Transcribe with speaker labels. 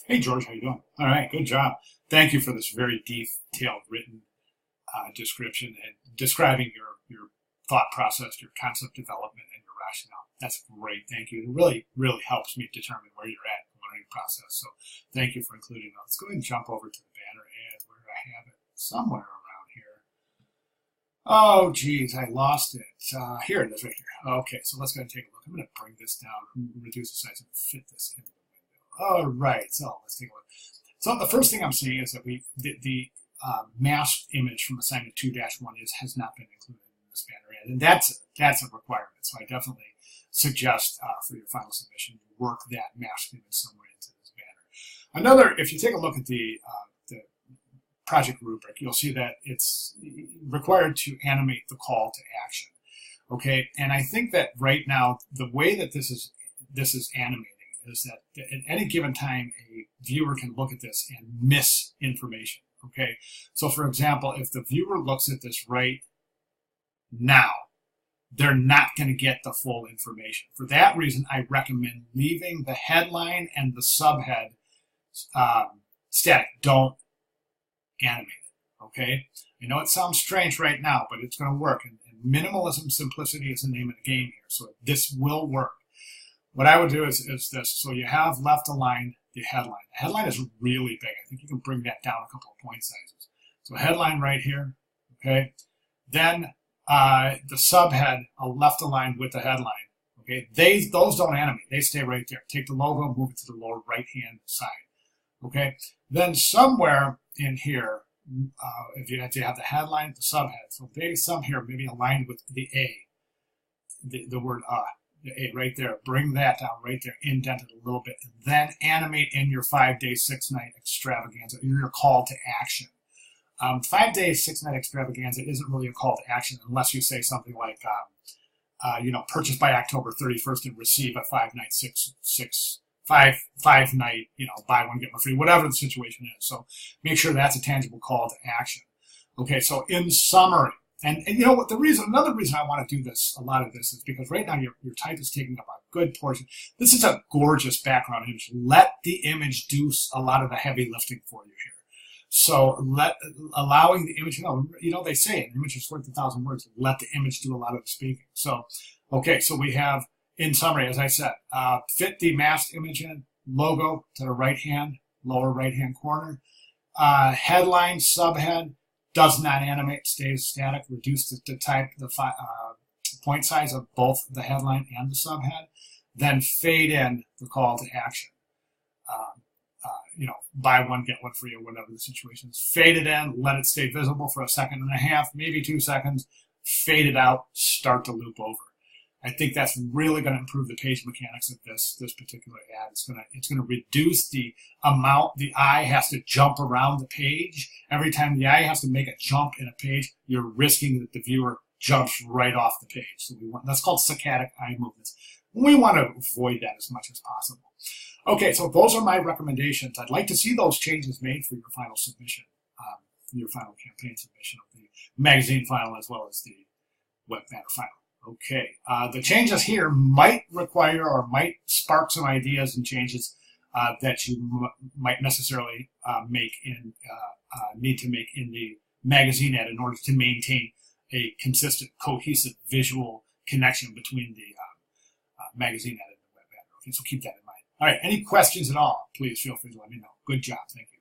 Speaker 1: Hey George, how you doing? All right, good job. Thank you for this very detailed written description and describing your thought process, your concept development, and your rationale. That's great. Thank you. It really helps me determine where you're at in the learning process. So thank you for including that. Let's go ahead and jump over to the banner ad where I have it somewhere around here. Oh, geez, I lost it. Here it is right here. Okay, so let's go ahead and take a look. I'm going to bring this down, reduce the size, and fit this into the window. All right, so let's take a look. So the first thing I'm seeing is that the masked image from assignment 2-1 has not been included in this banner yet, and that's a requirement. So I definitely suggest for your final submission you work that masked image somewhere into this banner. Another, if you take a look at the project rubric, you'll see that it's required to animate the call to action. Okay, and I think that right now the way that this is animating is that at any given time a viewer can look at this and miss information. Okay, so for example, if the viewer looks at this right now, they're not going to get the full information. For that reason, I recommend leaving the headline and the subhead static. Don't animate it. Okay, I know it sounds strange right now, but it's going to work. And minimalism, simplicity is the name of the game here, so this will work. What I would do is this. So you have left aligned the headline. The headline is really big. I think you can bring that down a couple of point sizes. So headline right here, okay? Then the subhead left aligned with the headline, okay? Those don't animate. They stay right there. Take the logo, move it to the lower right-hand side, okay? Then somewhere in here, if you have the headline, the subhead, so maybe some here, maybe aligned with the A, the word the A right there, bring that down right there, indent it a little bit, and then animate in your 5-day, 6-night extravaganza, your call to action. 5-day, 6-night extravaganza isn't really a call to action unless you say something like, purchase by October 31st and receive a 5-night, 5-night, buy one, get one free, whatever the situation is. So make sure that's a tangible call to action. Okay, so in summary, and you know what, another reason I want to do this, a lot of this, is because right now your type is taking up a good portion. This is a gorgeous background image. Let the image do a lot of the heavy lifting for you here. So allowing the image, they say an image is worth 1,000 words. Let the image do a lot of the speaking. So, okay, so we have, in summary, as I said, fit the masked image in, logo to the lower right-hand corner, headline, subhead, does not animate, stays static, reduce the type, the point size of both the headline and the subhead, then fade in the call to action. Buy one, get one free, or whatever the situation is. Fade it in, let it stay visible for a second and a half, maybe 2 seconds, fade it out, start the loop over. I think that's really going to improve the page mechanics of this particular ad. It's going to reduce the amount the eye has to jump around the page. Every time the eye has to make a jump in a page, you're risking that the viewer jumps right off the page. So that's called saccadic eye movements. We want to avoid that as much as possible. Okay, so those are my recommendations. I'd like to see those changes made for your final submission, your final campaign submission of the magazine file as well as the web banner file. Okay, the changes here might require or might spark some ideas and changes that you might necessarily need to make in the magazine ad in order to maintain a consistent, cohesive visual connection between the magazine ad and the web ad. Okay, so keep that in mind. All right, any questions at all, please feel free to let me know. Good job. Thank you.